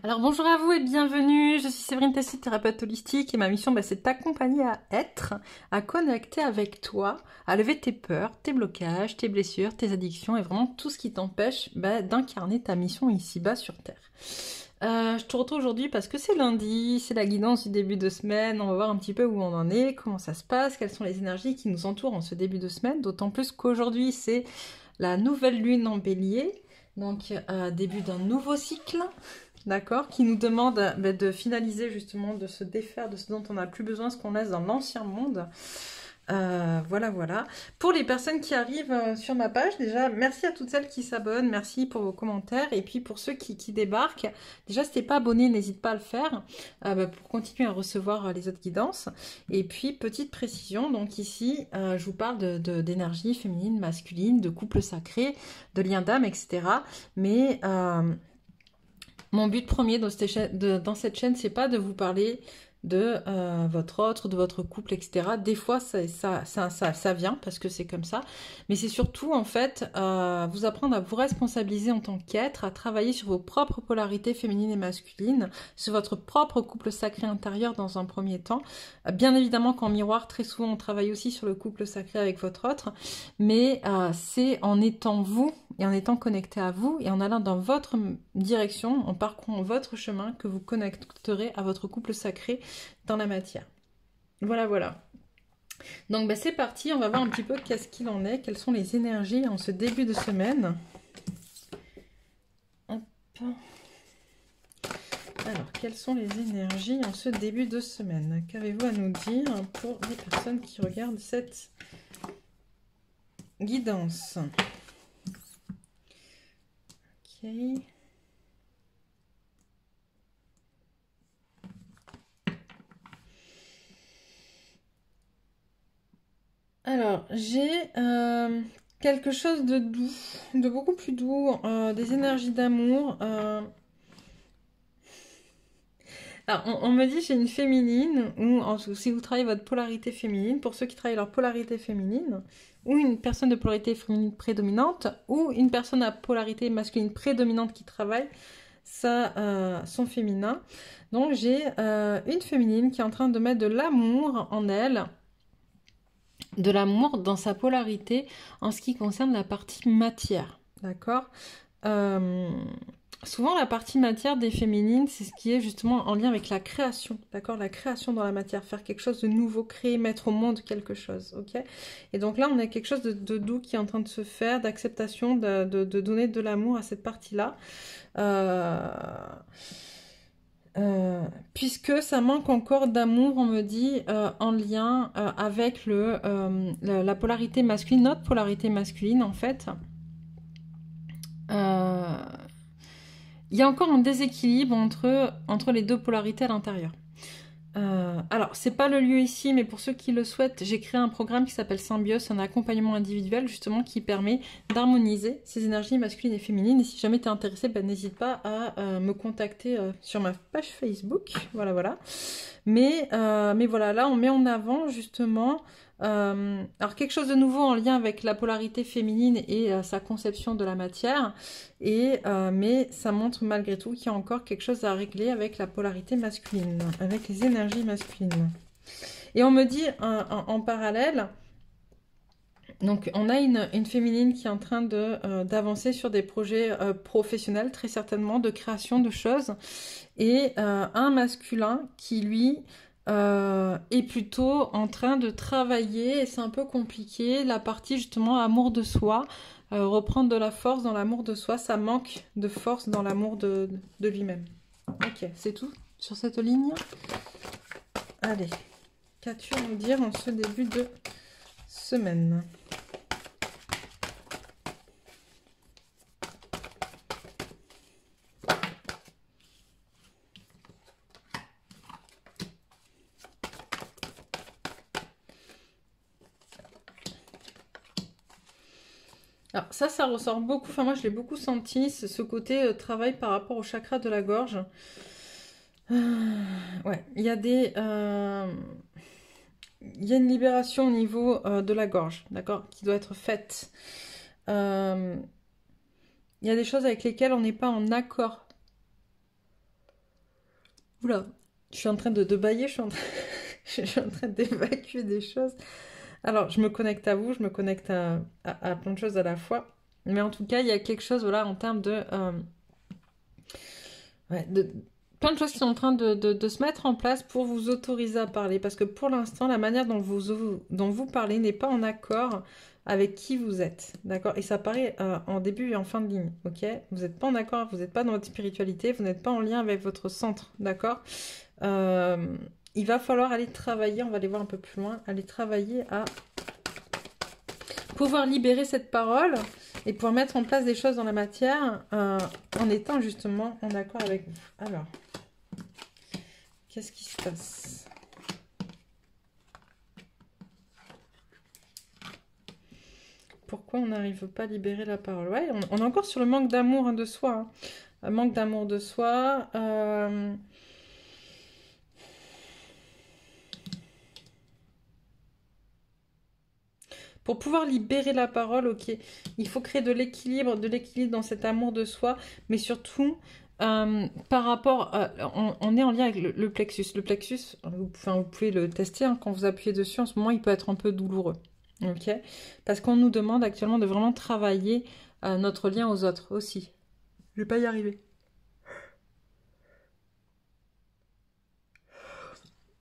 Alors bonjour à vous et bienvenue, je suis Séverine Tessy, thérapeute holistique et ma mission c'est de t'accompagner à être, à connecter avec toi, à lever tes peurs, tes blocages, tes blessures, tes addictions et vraiment tout ce qui t'empêche d'incarner ta mission ici-bas sur Terre. Je te retrouve aujourd'hui parce que c'est lundi, c'est la guidance du début de semaine, on va voir un petit peu où on en est, comment ça se passe, quelles sont les énergies qui nous entourent en ce début de semaine, d'autant plus qu'aujourd'hui c'est la nouvelle lune en bélier, donc début d'un nouveau cycle. D'accord, qui nous demande de finaliser justement, de se défaire de ce dont on n'a plus besoin, ce qu'on laisse dans l'ancien monde. Voilà. Pour les personnes qui arrivent sur ma page, déjà, merci à toutes celles qui s'abonnent, merci pour vos commentaires. Et puis pour ceux qui débarquent, déjà, si t'es pas abonné, n'hésite pas à le faire pour continuer à recevoir les autres guidances. Et puis, petite précision, donc ici, je vous parle d'énergie féminine, masculine, de couple sacré, de lien d'âme, etc. Mais... mon but premier dans cette chaîne, c'est pas de vous parler de votre autre, de votre couple, etc. Des fois, ça vient parce que c'est comme ça. Mais c'est surtout, en fait, vous apprendre à vous responsabiliser en tant qu'être, à travailler sur vos propres polarités féminines et masculines, sur votre propre couple sacré intérieur dans un premier temps. Bien évidemment qu'en miroir, très souvent, on travaille aussi sur le couple sacré avec votre autre. Mais c'est en étant vous et en étant connecté à vous et en allant dans votre direction, en parcourant votre chemin, que vous connecterez à votre couple sacré dans la matière. Voilà. Donc c'est parti, on va voir un petit peu qu'est-ce qu'il en est, quelles sont les énergies en ce début de semaine. Hop. Alors, quelles sont les énergies en ce début de semaine? Qu'avez-vous à nous dire pour les personnes qui regardent cette guidance? Ok. Alors, j'ai quelque chose de doux, de beaucoup plus doux, des énergies d'amour. Alors, on me dit j'ai une féminine, ou si vous travaillez votre polarité féminine, pour ceux qui travaillent leur polarité féminine, ou une personne de polarité féminine prédominante, ou une personne à polarité masculine prédominante qui travaille son féminin. Donc, j'ai une féminine qui est en train de mettre de l'amour en elle, de l'amour dans sa polarité en ce qui concerne la partie matière, d'accord. Souvent la partie matière des féminines, c'est ce qui est justement en lien avec la création, d'accord, la création dans la matière, faire quelque chose de nouveau, créer, mettre au monde quelque chose, ok. Et donc là on a quelque chose de doux qui est en train de se faire, d'acceptation, de donner de l'amour à cette partie-là. Puisque ça manque encore d'amour, on me dit, en lien avec la polarité masculine, notre polarité masculine en fait. Il y a encore un déséquilibre entre les deux polarités à l'intérieur. Alors, c'est pas le lieu ici, mais pour ceux qui le souhaitent, j'ai créé un programme qui s'appelle Symbiose, un accompagnement individuel justement qui permet d'harmoniser ces énergies masculines et féminines. Et si jamais tu es intéressé, n'hésite pas à me contacter sur ma page Facebook. Voilà. Mais voilà, là on met en avant justement alors quelque chose de nouveau en lien avec la polarité féminine et sa conception de la matière, mais ça montre malgré tout qu'il y a encore quelque chose à régler avec la polarité masculine, avec les énergies masculines. Et on me dit en parallèle, donc on a une féminine qui est en train d'avancer sur des projets professionnels, très certainement, de création de choses, et un masculin qui lui est plutôt en train de travailler, et c'est un peu compliqué, la partie justement amour de soi, reprendre de la force dans l'amour de soi, ça manque de force dans l'amour de lui-même. Ok, c'est tout sur cette ligne. Allez, qu'as-tu à nous dire en ce début de semaine ? Alors ça ressort beaucoup, enfin moi je l'ai beaucoup senti, ce côté travail par rapport au chakra de la gorge. Ouais, il y a une libération au niveau de la gorge, d'accord, qui doit être faite. Il y a des choses avec lesquelles on n'est pas en accord Oula, je suis en train de bailler, je suis en train, je suis en train d'évacuer des choses. Alors, je me connecte à vous, je me connecte à plein de choses à la fois. Mais en tout cas, il y a quelque chose, voilà, en termes ouais, plein de choses qui sont en train de se mettre en place pour vous autoriser à parler. Parce que pour l'instant, la manière dont vous parlez n'est pas en accord avec qui vous êtes. D'accord? Et ça paraît en début et en fin de ligne. Ok? Vous n'êtes pas en accord, vous n'êtes pas dans votre spiritualité, vous n'êtes pas en lien avec votre centre. D'accord? Il va falloir aller travailler, on va aller voir un peu plus loin, aller travailler à pouvoir libérer cette parole et pouvoir mettre en place des choses dans la matière en étant justement en accord avec vous. Alors, qu'est-ce qui se passe? Pourquoi on n'arrive pas à libérer la parole? Ouais, on est encore sur le manque d'amour de soi. Hein. Un manque d'amour de soi. Pour pouvoir libérer la parole, ok, il faut créer de l'équilibre dans cet amour de soi, mais surtout par rapport, on est en lien avec le plexus. Le plexus, vous pouvez le tester, hein, quand vous appuyez dessus, en ce moment, il peut être un peu douloureux, ok, parce qu'on nous demande actuellement de vraiment travailler notre lien aux autres aussi. Je vais pas y arriver.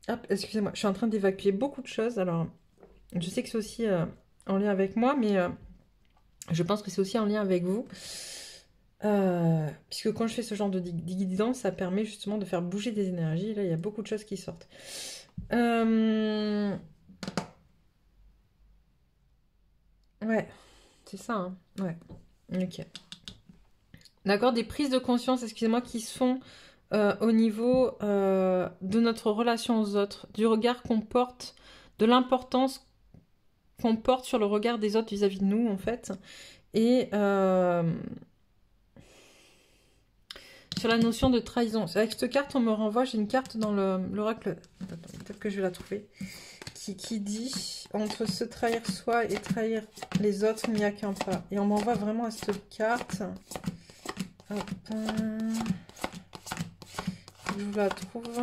Hop, excusez-moi, je suis en train d'évacuer beaucoup de choses, alors je sais que c'est aussi en lien avec moi, mais je pense que c'est aussi en lien avec vous. Puisque quand je fais ce genre de guidance, ça permet justement de faire bouger des énergies. Là, il y a beaucoup de choses qui sortent. Ouais, c'est ça, hein. Ouais, ok. D'accord, des prises de conscience, excusez-moi, qui se font au niveau de notre relation aux autres, du regard qu'on porte, de l'importance qu'on porte sur le regard des autres vis-à-vis de nous, en fait. Et sur la notion de trahison. Avec cette carte, on me renvoie, j'ai une carte dans l'oracle, peut-être que je vais la trouver, qui dit « Entre se trahir soi et trahir les autres, il n'y a qu'un pas ». Et on m'envoie vraiment à cette carte. Hop, je vous la trouve.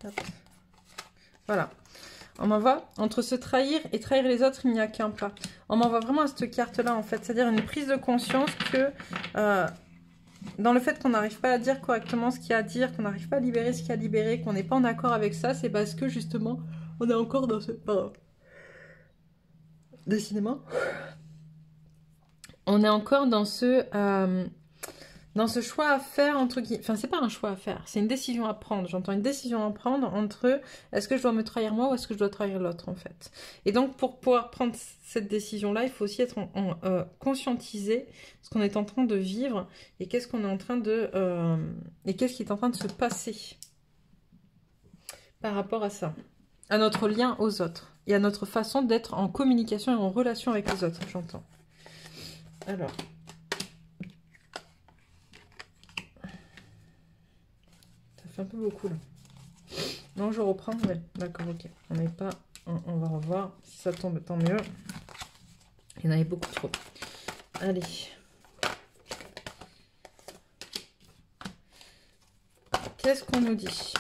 Hop. Voilà. On m'envoie entre se trahir et trahir les autres, il n'y a qu'un pas. On m'envoie vraiment à cette carte-là, en fait. C'est-à-dire une prise de conscience que dans le fait qu'on n'arrive pas à dire correctement ce qu'il y a à dire, qu'on n'arrive pas à libérer ce qu'il y a à libérer, qu'on n'est pas en accord avec ça, c'est parce que justement, on est encore dans ce... Pardon. Décidément. On est encore dans ce choix à faire, entre guillemets. Enfin, c'est pas un choix à faire, c'est une décision à prendre. J'entends une décision à prendre entre est-ce que je dois me trahir moi ou est-ce que je dois trahir l'autre, en fait. Et donc, pour pouvoir prendre cette décision-là, il faut aussi être conscientisé ce qu'on est en train de vivre et qu'est-ce qu'on est en train de... et qu'est-ce qui est en train de se passer par rapport à ça, à notre lien aux autres et à notre façon d'être en communication et en relation avec les autres, j'entends. Alors... fait un peu beaucoup là. Non, je reprends. Ouais, d'accord, ok. On n'est pas. On va revoir. Si ça tombe, tant mieux. Il y en avait beaucoup trop. Allez. Qu'est-ce qu'on nous dit?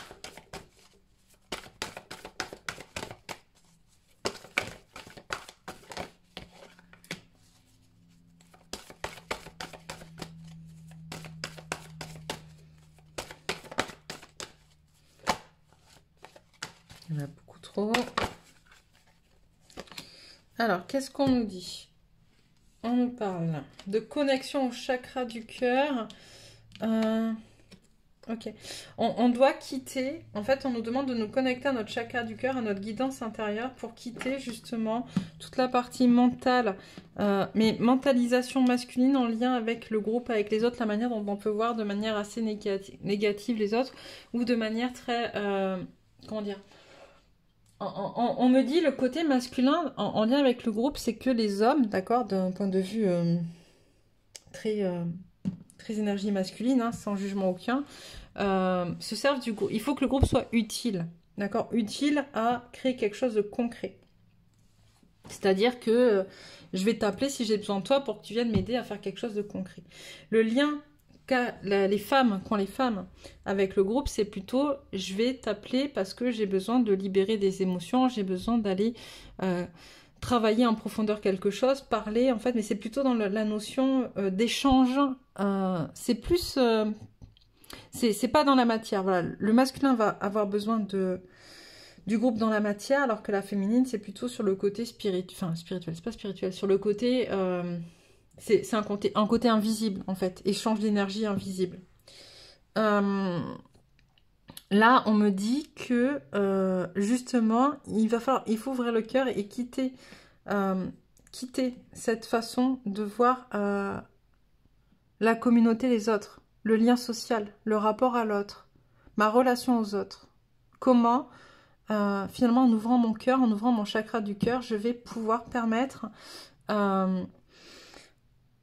Il y en a beaucoup trop. Alors, qu'est-ce qu'on nous dit? On nous parle de connexion au chakra du cœur. Ok. On doit quitter. En fait, on nous demande de nous connecter à notre chakra du cœur, à notre guidance intérieure pour quitter justement toute la partie mentale. Mais mentalisation masculine en lien avec le groupe, avec les autres, la manière dont on peut voir de manière assez négative les autres ou de manière très... comment dire? On me dit le côté masculin en lien avec le groupe, c'est que les hommes, d'accord, d'un point de vue très énergie masculine, hein, sans jugement aucun, se servent du groupe. Il faut que le groupe soit utile, d'accord, utile à créer quelque chose de concret. C'est-à-dire que je vais t'appeler si j'ai besoin de toi pour que tu viennes m'aider à faire quelque chose de concret. Le lien les femmes, qu'ont les femmes avec le groupe, c'est plutôt je vais t'appeler parce que j'ai besoin de libérer des émotions, j'ai besoin d'aller travailler en profondeur quelque chose, parler en fait, mais c'est plutôt dans la notion d'échange, c'est plus, c'est pas dans la matière, voilà. Le masculin va avoir besoin du groupe dans la matière, alors que la féminine, c'est plutôt sur le côté spirituel, c'est pas spirituel, sur le côté... c'est un côté invisible, en fait. Échange d'énergie invisible. Là, on me dit que, justement, il faut ouvrir le cœur et quitter cette façon de voir la communauté, les autres, le lien social, le rapport à l'autre, ma relation aux autres. Comment, finalement, en ouvrant mon cœur, en ouvrant mon chakra du cœur, je vais pouvoir permettre...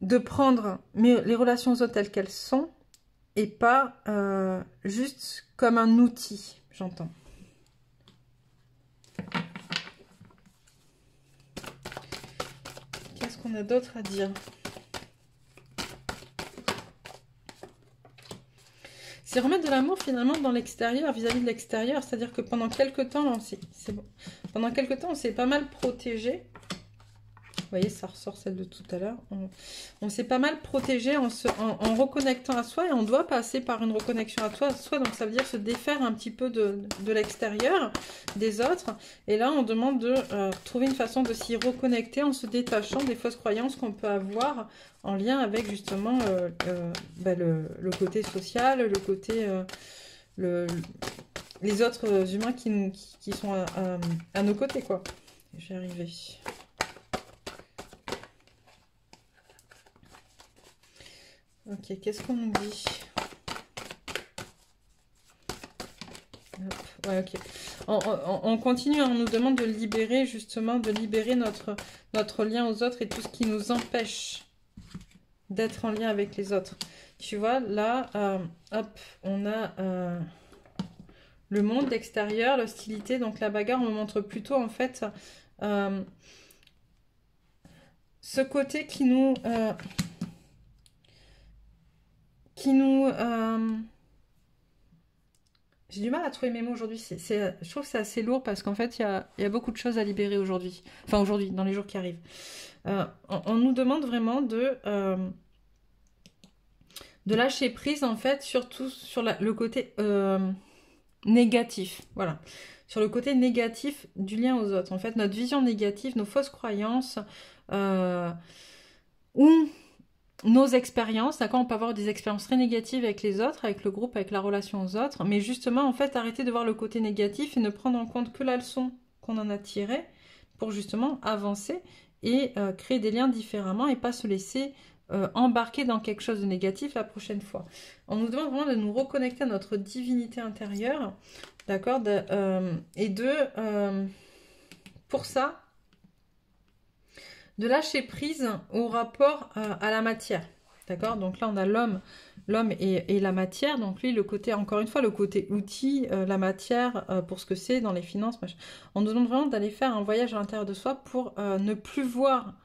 de prendre les relations aux autres telles qu'elles sont et pas juste comme un outil, j'entends. Qu'est-ce qu'on a d'autre à dire? C'est remettre de l'amour finalement dans l'extérieur, vis-à-vis de l'extérieur, c'est-à-dire que pendant quelques temps, pendant quelques temps, on s'est pas mal protégé. Vous voyez, ça ressort celle de tout à l'heure. On s'est pas mal protégé en reconnectant à soi et on doit passer par une reconnexion à soi. Donc ça veut dire se défaire un petit peu de l'extérieur, des autres. Et là, on demande de trouver une façon de s'y reconnecter en se détachant des fausses croyances qu'on peut avoir en lien avec justement le côté social, le côté... les autres humains qui sont à nos côtés, quoi. Je vais arriver. Ok, qu'est-ce qu'on nous dit? Hop, ouais, ok. On continue, on nous demande de libérer, justement, de libérer notre lien aux autres et tout ce qui nous empêche d'être en lien avec les autres. Tu vois, là, hop, on a le monde extérieur, l'hostilité, donc la bagarre, on me montre plutôt, en fait, ce côté qui nous... J'ai du mal à trouver mes mots aujourd'hui. Je trouve que c'est assez lourd parce qu'en fait, il y a beaucoup de choses à libérer aujourd'hui. Enfin, aujourd'hui, dans les jours qui arrivent. On nous demande vraiment de lâcher prise, en fait, surtout sur le côté négatif. Voilà. Sur le côté négatif du lien aux autres. En fait, notre vision négative, nos fausses croyances, ou nos expériences, d'accord, on peut avoir des expériences très négatives avec les autres, avec le groupe, avec la relation aux autres, mais justement, en fait, arrêter de voir le côté négatif et ne prendre en compte que la leçon qu'on en a tirée pour justement avancer et créer des liens différemment et pas se laisser embarquer dans quelque chose de négatif la prochaine fois. On nous demande vraiment de nous reconnecter à notre divinité intérieure, d'accord, pour ça, de lâcher prise au rapport à la matière. D'accord? Donc là, on a l'homme et la matière. Donc lui, le côté, encore une fois, le côté outil, la matière, pour ce que c'est dans les finances. Machin. On nous demande vraiment d'aller faire un voyage à l'intérieur de soi pour ne plus voir...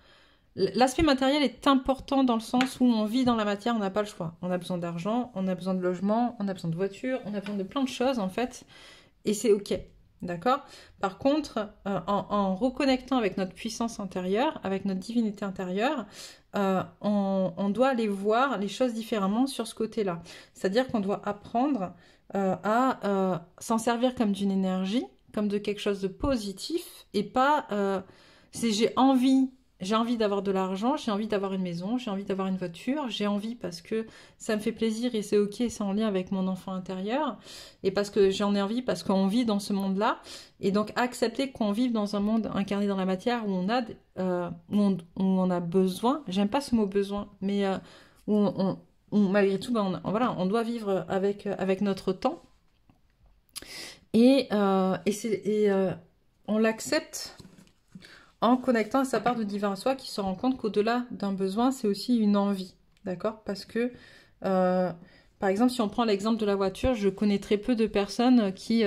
L'aspect matériel est important dans le sens où on vit dans la matière, on n'a pas le choix. On a besoin d'argent, on a besoin de logement, on a besoin de voiture, on a besoin de plein de choses, en fait. Et c'est OK. D'accord? Par contre, en reconnectant avec notre puissance intérieure, avec notre divinité intérieure, on doit aller voir les choses différemment sur ce côté-là. C'est-à-dire qu'on doit apprendre à s'en servir comme d'une énergie, comme de quelque chose de positif, et pas... c'est j'ai envie d'avoir de l'argent, j'ai envie d'avoir une maison, j'ai envie d'avoir une voiture, j'ai envie parce que ça me fait plaisir et c'est ok, c'est en lien avec mon enfant intérieur, et parce que j'en ai envie, parce qu'on vit dans ce monde-là, et donc accepter qu'on vive dans un monde incarné dans la matière où où on a besoin, j'aime pas ce mot besoin, mais où malgré tout, voilà, on doit vivre avec notre temps, et on l'accepte en connectant à sa part de divin à soi, qui se rend compte qu'au-delà d'un besoin, c'est aussi une envie, d'accord? Parce que Par exemple, si on prend l'exemple de la voiture, je connais très peu de personnes qui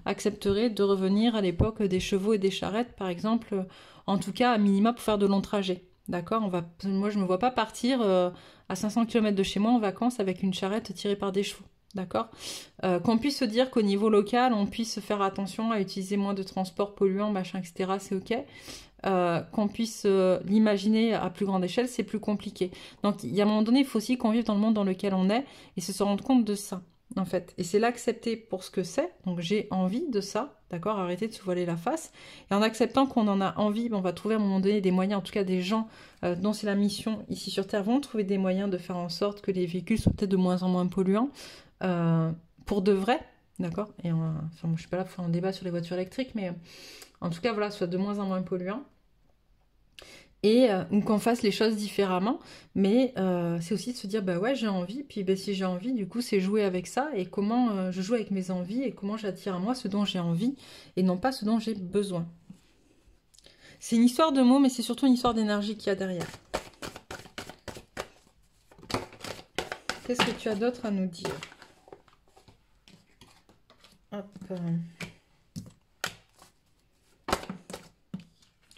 accepteraient de revenir à l'époque des chevaux et des charrettes, par exemple, en tout cas à minima pour faire de longs trajets. D'accord? Moi, je ne me vois pas partir à 500 km de chez moi en vacances avec une charrette tirée par des chevaux. D'accord? Qu'on puisse se dire qu'au niveau local, on puisse faire attention à utiliser moins de transports polluants, machin, etc., c'est ok. Qu'on puisse l'imaginer à plus grande échelle, c'est plus compliqué. Donc, il y a un moment donné, il faut aussi qu'on vive dans le monde dans lequel on est et se rendre compte de ça, en fait. Et c'est l'accepter pour ce que c'est. Donc, j'ai envie de ça, d'accord? Arrêter de se voiler la face. Et en acceptant qu'on en a envie, on va trouver à un moment donné des moyens, en tout cas des gens dont c'est la mission ici sur Terre, vont trouver des moyens de faire en sorte que les véhicules soient peut-être de moins en moins polluants. Pour de vrai, d'accord? Et enfin, moi, je suis pas là pour faire un débat sur les voitures électriques, mais en tout cas, voilà, soit de moins en moins polluants. Et ou qu'on fasse les choses différemment, mais c'est aussi de se dire, bah ouais, j'ai envie, puis bah, si j'ai envie, du coup, c'est jouer avec ça, et comment je joue avec mes envies, et comment j'attire à moi ce dont j'ai envie, et non pas ce dont j'ai besoin. C'est une histoire de mots, mais c'est surtout une histoire d'énergie qu'il y a derrière. Qu'est-ce que tu as d'autre à nous dire? Hop.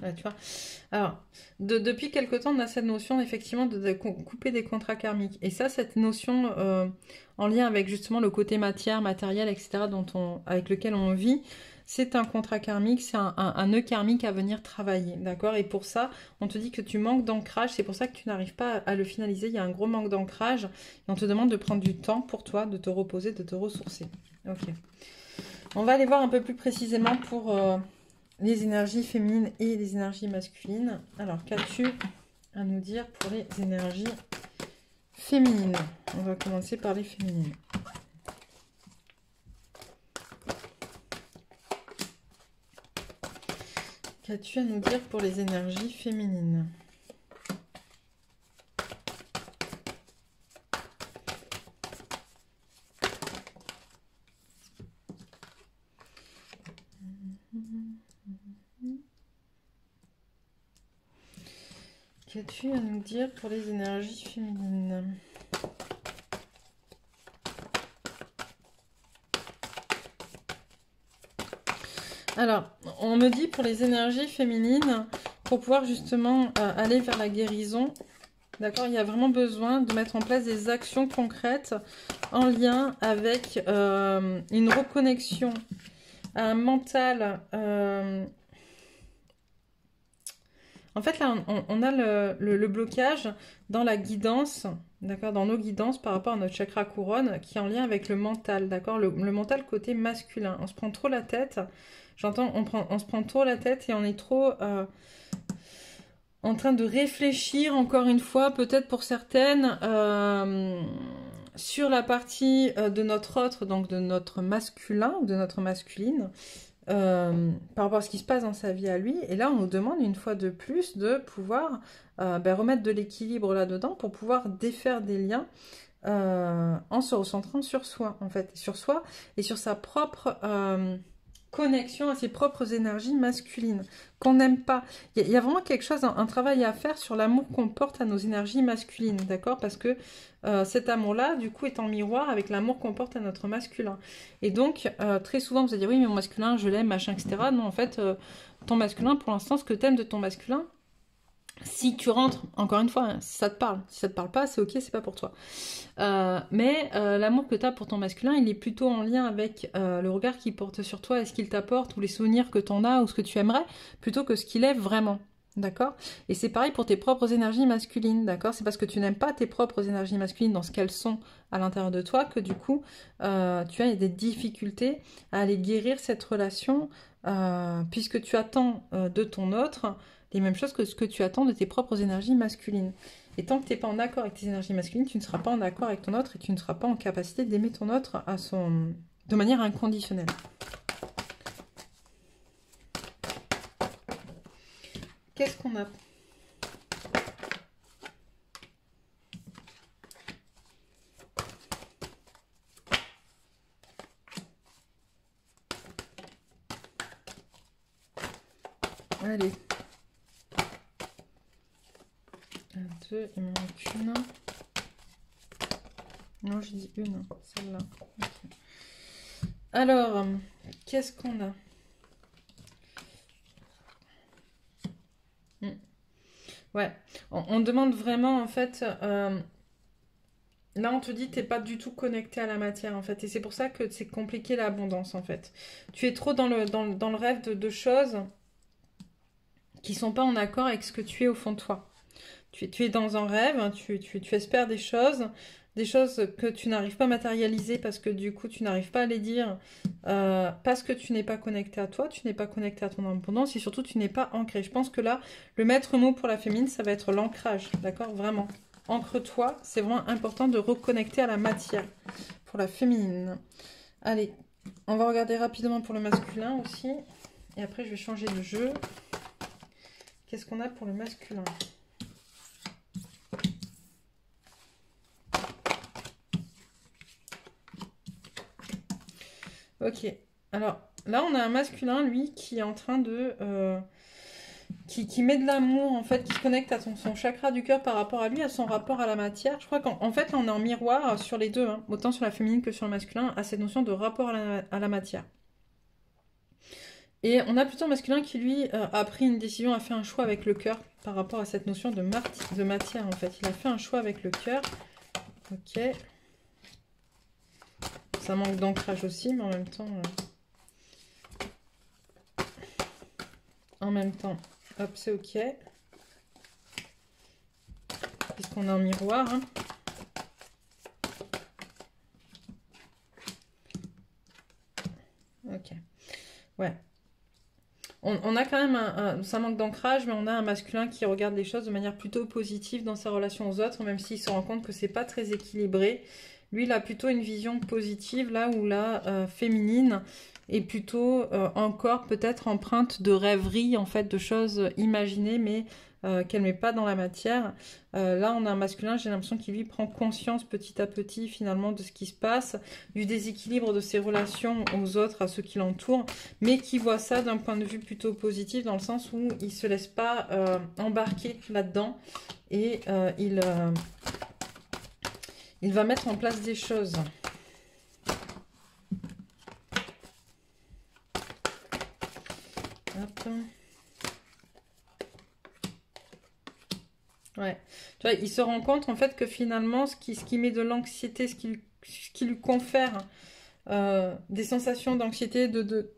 Ouais, tu vois. Alors, depuis quelque temps, on a cette notion effectivement de couper des contrats karmiques. Et ça, cette notion en lien avec justement le côté matière, matériel, etc., avec lequel on vit, c'est un contrat karmique, c'est un nœud karmique à venir travailler. D'accord? Et pour ça, on te dit que tu manques d'ancrage, c'est pour ça que tu n'arrives pas à le finaliser. Il y a un gros manque d'ancrage. Et on te demande de prendre du temps pour toi, de te reposer, de te ressourcer. Ok. On va aller voir un peu plus précisément pour les énergies féminines et les énergies masculines. Alors, qu'as-tu à nous dire pour les énergies féminines? On va commencer par les féminines. Qu'as-tu à nous dire pour les énergies féminines? Qu'as-tu à nous dire pour les énergies féminines? Alors, on me dit pour les énergies féminines, pour pouvoir justement aller vers la guérison, d'accord, il y a vraiment besoin de mettre en place des actions concrètes en lien avec une reconnexion à un mental. En fait, là, on a le blocage dans la guidance, d'accord, dans nos guidances par rapport à notre chakra couronne, qui est en lien avec le mental, d'accord, le mental côté masculin. On se prend trop la tête, j'entends, on se prend trop la tête et on est trop en train de réfléchir, encore une fois, peut-être pour certaines, sur la partie de notre autre, donc de notre masculin ou de notre masculine, par rapport à ce qui se passe dans sa vie à lui. Et là, on nous demande une fois de plus de pouvoir remettre de l'équilibre là-dedans pour pouvoir défaire des liens en se recentrant sur soi, en fait. Sur soi et sur sa propre connexion à ses propres énergies masculines qu'on n'aime pas. Il y a vraiment quelque chose, un travail à faire sur l'amour qu'on porte à nos énergies masculines, d'accord? Parce que cet amour-là, du coup, est en miroir avec l'amour qu'on porte à notre masculin. Et donc, très souvent, vous allez dire, oui, mais mon masculin, je l'aime, machin, etc. Non, en fait, ton masculin, pour l'instant, ce que tu aimes de ton masculin, si tu rentres, encore une fois, hein, si ça te parle. Si ça te parle pas, c'est ok, c'est pas pour toi. Mais l'amour que tu as pour ton masculin, il est plutôt en lien avec le regard qu'il porte sur toi et ce qu'il t'apporte, ou les souvenirs que tu en as, ou ce que tu aimerais, plutôt que ce qu'il est vraiment. D'accord? Et c'est pareil pour tes propres énergies masculines, d'accord? C'est parce que tu n'aimes pas tes propres énergies masculines dans ce qu'elles sont à l'intérieur de toi que du coup, tu as des difficultés à aller guérir cette relation, puisque tu attends de ton autre les mêmes choses que ce que tu attends de tes propres énergies masculines. Et tant que tu n'es pas en accord avec tes énergies masculines, tu ne seras pas en accord avec ton autre et tu ne seras pas en capacité d'aimer ton autre de manière inconditionnelle. Qu'est-ce qu'on a? Allez. 1, 2, il m'en manque une. Non, j'ai dit une, celle-là. Okay. Alors, qu'est-ce qu'on a? Ouais, on demande vraiment, en fait, là on te dit t'es pas du tout connecté à la matière, en fait, et c'est pour ça que c'est compliqué l'abondance, en fait. Tu es trop dans le rêve de choses qui sont pas en accord avec ce que tu es au fond de toi. Tu es dans un rêve, hein, tu espères des choses que tu n'arrives pas à matérialiser parce que du coup tu n'arrives pas à les dire, parce que tu n'es pas connecté à toi, tu n'es pas connecté à ton abondance et surtout tu n'es pas ancré. Je pense que là, le maître mot pour la féminine, ça va être l'ancrage, d'accord? Vraiment. Ancre-toi, c'est vraiment important de reconnecter à la matière pour la féminine. Allez, on va regarder rapidement pour le masculin aussi. Et après, je vais changer de jeu. Qu'est-ce qu'on a pour le masculin? Ok, alors là on a un masculin, lui, qui est en train de... qui met de l'amour, en fait, qui se connecte à son chakra du cœur par rapport à lui, à son rapport à la matière. Je crois qu'en fait, là, on est en miroir sur les deux, hein, autant sur la féminine que sur le masculin, à cette notion de rapport à la matière. Et on a plutôt un masculin qui, lui, a pris une décision, a fait un choix avec le cœur par rapport à cette notion de matière, en fait. Il a fait un choix avec le cœur. Ok. Ça manque d'ancrage aussi, mais en même temps... hop, c'est ok. Puisqu'on est en miroir. Hein. Ok. Ouais. On a quand même ça manque d'ancrage, mais on a un masculin qui regarde les choses de manière plutôt positive dans sa relation aux autres, même s'il se rend compte que c'est pas très équilibré. Lui, il a plutôt une vision positive, là où la féminine est plutôt encore peut-être empreinte de rêverie, en fait, de choses imaginées, mais qu'elle met pas dans la matière. Là, on a un masculin, j'ai l'impression qu'il lui prend conscience petit à petit, finalement, de ce qui se passe, du déséquilibre de ses relations aux autres, à ceux qui l'entourent, mais qui voit ça d'un point de vue plutôt positif, dans le sens où il se laisse pas embarquer là-dedans, et il va mettre en place des choses. Hop. Ouais. Tu vois, il se rend compte en fait que finalement, ce qui met de l'anxiété, ce qui lui confère des sensations d'anxiété, de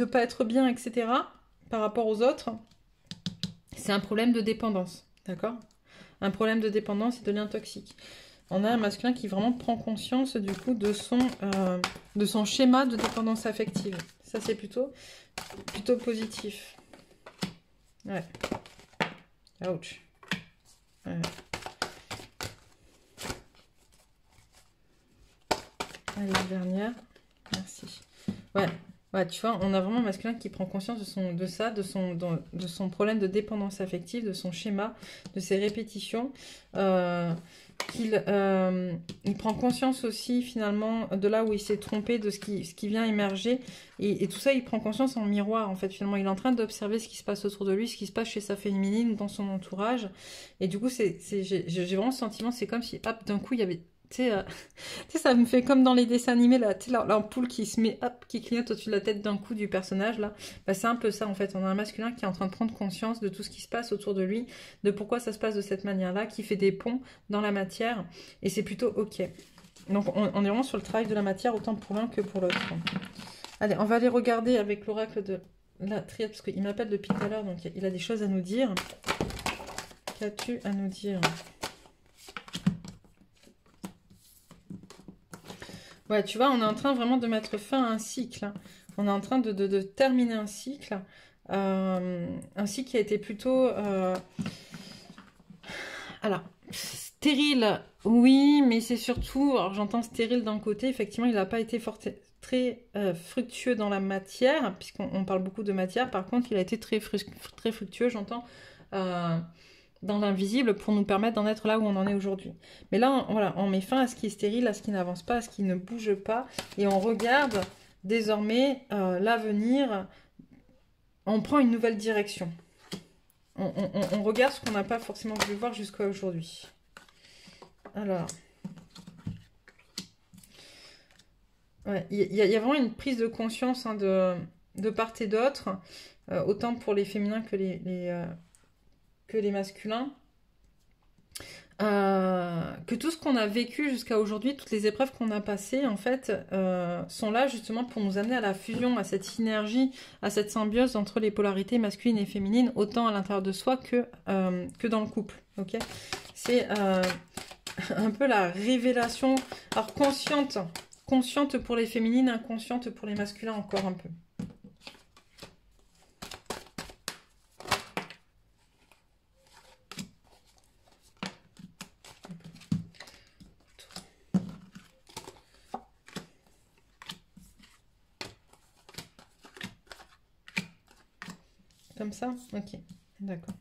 pas être bien, etc., par rapport aux autres, c'est un problème de dépendance. D'accord? Un problème de dépendance et de lien toxique. On a un masculin qui vraiment prend conscience du coup de son schéma de dépendance affective. Ça, c'est plutôt positif. Ouais. Ouch. Ouais. Allez, dernière. Merci. Ouais. Ouais, tu vois, on a vraiment un masculin qui prend conscience de son problème de dépendance affective, de son schéma, de ses répétitions. Il prend conscience aussi finalement de là où il s'est trompé, de ce qui vient émerger. Et tout ça, il prend conscience en miroir, en fait. Finalement, il est en train d'observer ce qui se passe autour de lui, ce qui se passe chez sa féminine, dans son entourage. Et du coup, j'ai vraiment le sentiment, c'est comme si, hop, d'un coup, il y avait... Tu sais, ça me fait comme dans les dessins animés, là, tu sais, l'ampoule qui se met, hop, qui clignote au-dessus de la tête d'un coup du personnage, là. Bah, c'est un peu ça, en fait. On a un masculin qui est en train de prendre conscience de tout ce qui se passe autour de lui, de pourquoi ça se passe de cette manière-là, qui fait des ponts dans la matière, et c'est plutôt ok. Donc, on est vraiment sur le travail de la matière, autant pour l'un que pour l'autre. Allez, on va aller regarder avec l'oracle de la triade, parce qu'il m'appelle depuis tout à l'heure, donc il a des choses à nous dire. Qu'as-tu à nous dire ? Ouais, tu vois, on est en train vraiment de mettre fin à un cycle. Hein. On est en train de terminer un cycle. Un cycle qui a été plutôt... Alors, stérile, oui, mais c'est surtout... Alors, j'entends stérile d'un côté. Effectivement, il n'a pas été très fructueux dans la matière, puisqu'on parle beaucoup de matière. Par contre, il a été très fructueux, j'entends... dans l'invisible pour nous permettre d'en être là où on en est aujourd'hui. Mais là, voilà, on met fin à ce qui est stérile, à ce qui n'avance pas, à ce qui ne bouge pas, et on regarde désormais l'avenir, on prend une nouvelle direction. On regarde ce qu'on n'a pas forcément voulu voir jusqu'à aujourd'hui. Alors, Ouais, il y a vraiment une prise de conscience hein, de part et d'autre, autant pour les féminins que les masculins. Que tout ce qu'on a vécu jusqu'à aujourd'hui, toutes les épreuves qu'on a passées, en fait, sont là justement pour nous amener à la fusion, à cette synergie, à cette symbiose entre les polarités masculines et féminines, autant à l'intérieur de soi que dans le couple. Ok, c'est un peu la révélation, alors consciente pour les féminines, inconsciente pour les masculins encore un peu. Comme ça? Ok, d'accord.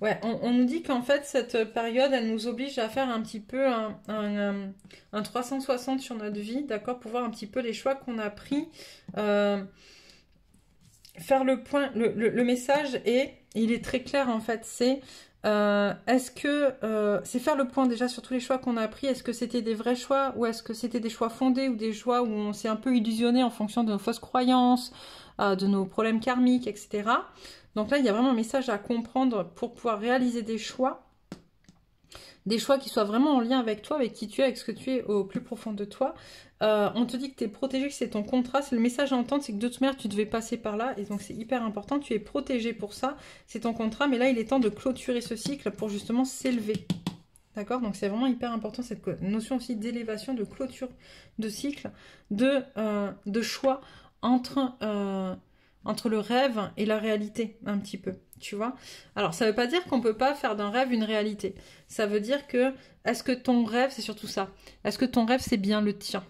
Ouais, on nous dit qu'en fait, cette période, elle nous oblige à faire un petit peu un 360 sur notre vie, d'accord, pour voir un petit peu les choix qu'on a pris. Faire le point, le message il est très clair en fait, c'est c'est faire le point déjà sur tous les choix qu'on a pris, est-ce que c'était des vrais choix ou est-ce que c'était des choix fondés ou des choix où on s'est un peu illusionné en fonction de nos fausses croyances, de nos problèmes karmiques, etc. Donc là, il y a vraiment un message à comprendre pour pouvoir réaliser des choix qui soient vraiment en lien avec toi, avec qui tu es, avec ce que tu es au plus profond de toi. On te dit que tu es protégé, que c'est ton contrat, c'est le message à entendre, c'est que de toute manière, tu devais passer par là, et donc c'est hyper important, tu es protégé pour ça, c'est ton contrat, mais là, il est temps de clôturer ce cycle pour justement s'élever. D'accord? Donc c'est vraiment hyper important, cette notion aussi d'élévation, de clôture de cycle, de choix entre le rêve et la réalité, un petit peu, tu vois. Alors, ça veut pas dire qu'on peut pas faire d'un rêve une réalité. Ça veut dire que, est-ce que ton rêve, c'est surtout ça. Est-ce que ton rêve, c'est bien le tien?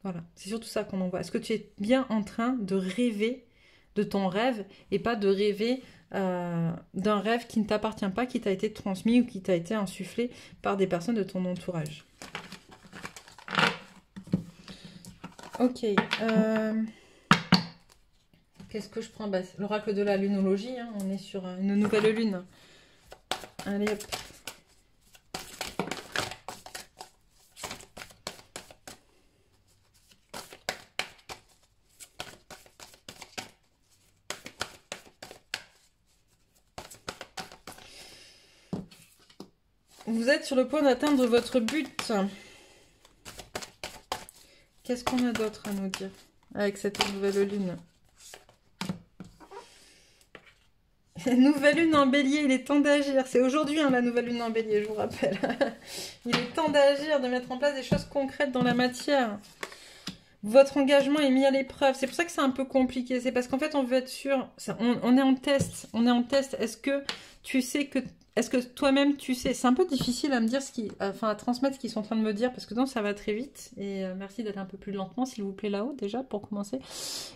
Voilà, c'est surtout ça qu'on en voit. Est-ce que tu es bien en train de rêver de ton rêve et pas de rêver d'un rêve qui ne t'appartient pas, qui t'a été transmis ou qui t'a été insufflé par des personnes de ton entourage? Ok, qu'est-ce que je prends? Bah, l'oracle de la lunologie, hein. On est sur une nouvelle lune. Allez hop. Vous êtes sur le point d'atteindre votre but. Qu'est-ce qu'on a d'autre à nous dire avec cette nouvelle lune? Nouvelle lune en bélier, il est temps d'agir. C'est aujourd'hui hein, la nouvelle lune en bélier, je vous rappelle. Il est temps d'agir, de mettre en place des choses concrètes dans la matière. Votre engagement est mis à l'épreuve. C'est pour ça que c'est un peu compliqué. C'est parce qu'en fait, on veut être sûr. On est en test. On est en test. Est-ce que tu sais que... Est-ce que toi-même tu sais? C'est un peu difficile à me dire à transmettre ce qu'ils sont en train de me dire parce que non, ça va très vite. Et merci d'être un peu plus lentement, s'il vous plaît, là-haut, déjà, pour commencer.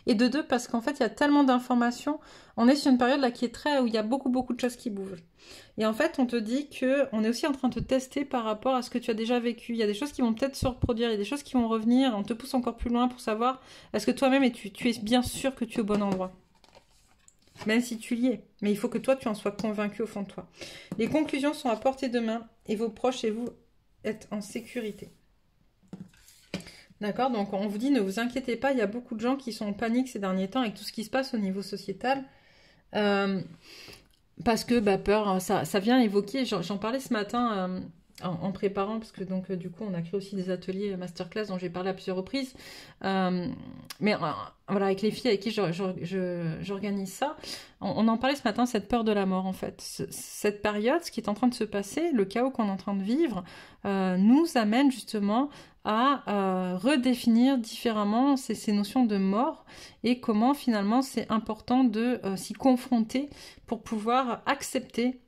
Et de deux, parce qu'en fait, il y a tellement d'informations. On est sur une période là qui est où il y a beaucoup, beaucoup de choses qui bougent. Et en fait, on te dit qu'on est aussi en train de te tester par rapport à ce que tu as déjà vécu. Il y a des choses qui vont peut-être se reproduire, il y a des choses qui vont revenir. On te pousse encore plus loin pour savoir est-ce que toi-même, tu es bien sûr que tu es au bon endroit. Même si tu y es. Mais il faut que toi, tu en sois convaincu au fond de toi. Les conclusions sont à portée de main et vos proches et vous êtes en sécurité. D'accord? Donc, on vous dit, ne vous inquiétez pas, il y a beaucoup de gens qui sont en panique ces derniers temps avec tout ce qui se passe au niveau sociétal. Parce que, peur, ça vient évoquer, j'en parlais ce matin... En préparant, parce que donc du coup on a créé aussi des ateliers masterclass dont j'ai parlé à plusieurs reprises, mais voilà, avec les filles avec qui j'organise ça, on en parlait ce matin, cette peur de la mort en fait, cette période, ce qui est en train de se passer, le chaos qu'on est en train de vivre, nous amène justement à redéfinir différemment ces notions de mort et comment finalement c'est important de s'y confronter pour pouvoir accepter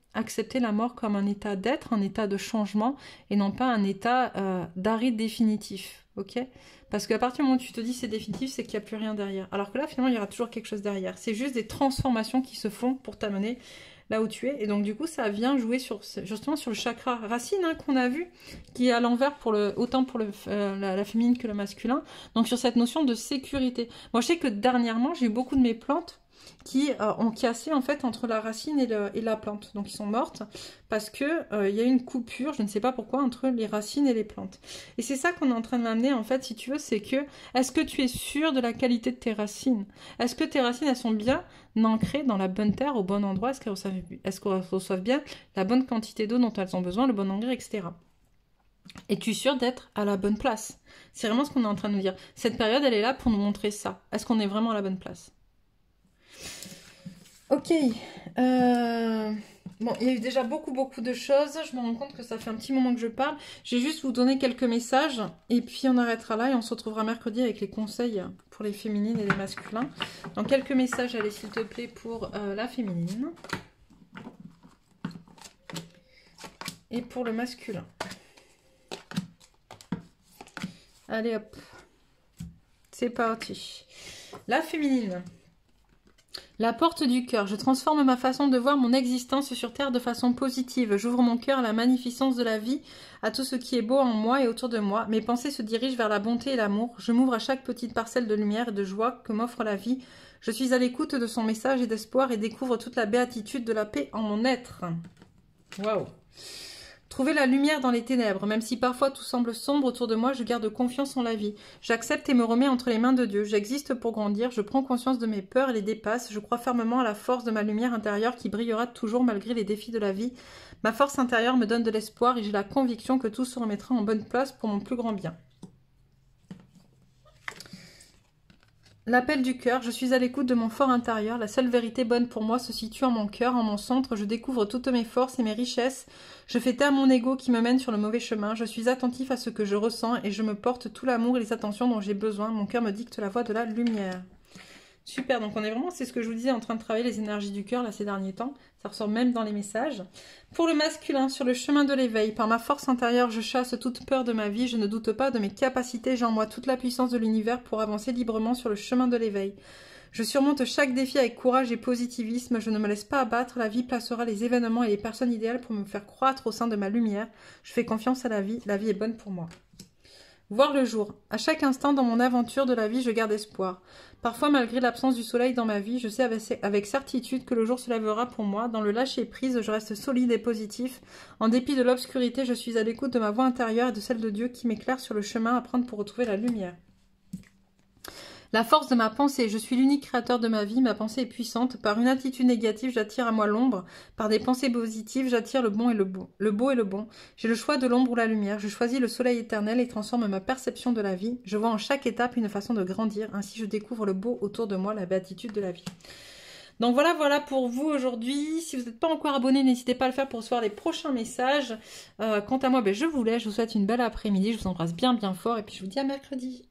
la mort comme un état d'être, un état de changement, et non pas un état d'arrêt définitif, ok? Parce qu'à partir du moment où tu te dis c'est définitif, c'est qu'il n'y a plus rien derrière. Alors que là, finalement, il y aura toujours quelque chose derrière. C'est juste des transformations qui se font pour t'amener là où tu es. Et donc, du coup, ça vient jouer justement sur le chakra racine hein, qu'on a vu, qui est à l'envers autant pour la féminine que le masculin. Donc, sur cette notion de sécurité. Moi, je sais que dernièrement, j'ai eu beaucoup de mes plantes qui ont cassé en fait entre la racine et la plante. Donc ils sont mortes parce que il y a une coupure, je ne sais pas pourquoi, entre les racines et les plantes. Et c'est ça qu'on est en train de m'amener en fait, si tu veux, c'est que est-ce que tu es sûr de la qualité de tes racines? Est-ce que tes racines elles sont bien ancrées dans la bonne terre, au bon endroit? Est-ce qu'elles reçoivent bien la bonne quantité d'eau dont elles ont besoin, le bon engrais, etc. Es-tu sûr d'être à la bonne place? C'est vraiment ce qu'on est en train de nous dire. Cette période, elle est là pour nous montrer ça. Est-ce qu'on est vraiment à la bonne place? Ok. Bon, il y a eu déjà beaucoup de choses. Je me rends compte que ça fait un petit moment que je parle. Je vais juste vous donner quelques messages. Et puis on arrêtera là et on se retrouvera mercredi avec les conseils pour les féminines et les masculins. Donc quelques messages, allez s'il te plaît, pour la féminine. Et pour le masculin. Allez hop, c'est parti. La féminine. La porte du cœur. Je transforme ma façon de voir mon existence sur Terre de façon positive. J'ouvre mon cœur à la magnificence de la vie, à tout ce qui est beau en moi et autour de moi. Mes pensées se dirigent vers la bonté et l'amour. Je m'ouvre à chaque petite parcelle de lumière et de joie que m'offre la vie. Je suis à l'écoute de son message et d'espoir et découvre toute la béatitude de la paix en mon être. Waouh! Trouver la lumière dans les ténèbres, même si parfois tout semble sombre autour de moi, je garde confiance en la vie. J'accepte et me remets entre les mains de Dieu. J'existe pour grandir, je prends conscience de mes peurs et les dépasse. Je crois fermement à la force de ma lumière intérieure qui brillera toujours malgré les défis de la vie. Ma force intérieure me donne de l'espoir et j'ai la conviction que tout se remettra en bonne place pour mon plus grand bien. L'appel du cœur, je suis à l'écoute de mon fort intérieur. La seule vérité bonne pour moi se situe en mon cœur, en mon centre. Je découvre toutes mes forces et mes richesses. Je fais taire mon ego qui me mène sur le mauvais chemin. Je suis attentif à ce que je ressens et je me porte tout l'amour et les attentions dont j'ai besoin. Mon cœur me dicte la voie de la lumière. Super, donc on est vraiment, c'est ce que je vous disais, en train de travailler les énergies du cœur là ces derniers temps. Ça ressort même dans les messages. Pour le masculin, sur le chemin de l'éveil, par ma force intérieure, je chasse toute peur de ma vie. Je ne doute pas de mes capacités. J'ai en moi toute la puissance de l'univers pour avancer librement sur le chemin de l'éveil. Je surmonte chaque défi avec courage et positivisme. Je ne me laisse pas abattre. La vie placera les événements et les personnes idéales pour me faire croître au sein de ma lumière. Je fais confiance à la vie. La vie est bonne pour moi. Voir le jour. À chaque instant dans mon aventure de la vie, je garde espoir. Parfois, malgré l'absence du soleil dans ma vie, je sais avec certitude que le jour se lèvera pour moi. Dans le lâcher-prise, je reste solide et positif. En dépit de l'obscurité, je suis à l'écoute de ma voix intérieure et de celle de Dieu qui m'éclaire sur le chemin à prendre pour retrouver la lumière. La force de ma pensée. Je suis l'unique créateur de ma vie. Ma pensée est puissante. Par une attitude négative, j'attire à moi l'ombre. Par des pensées positives, j'attire le bon et le beau. Le beau et le bon. J'ai le choix de l'ombre ou la lumière. Je choisis le soleil éternel et transforme ma perception de la vie. Je vois en chaque étape une façon de grandir. Ainsi, je découvre le beau autour de moi, la béatitude de la vie. Donc voilà pour vous aujourd'hui. Si vous n'êtes pas encore abonné, n'hésitez pas à le faire pour recevoir les prochains messages. Quant à moi, je vous laisse. Je vous souhaite une belle après-midi. Je vous embrasse bien fort. Et puis je vous dis à mercredi.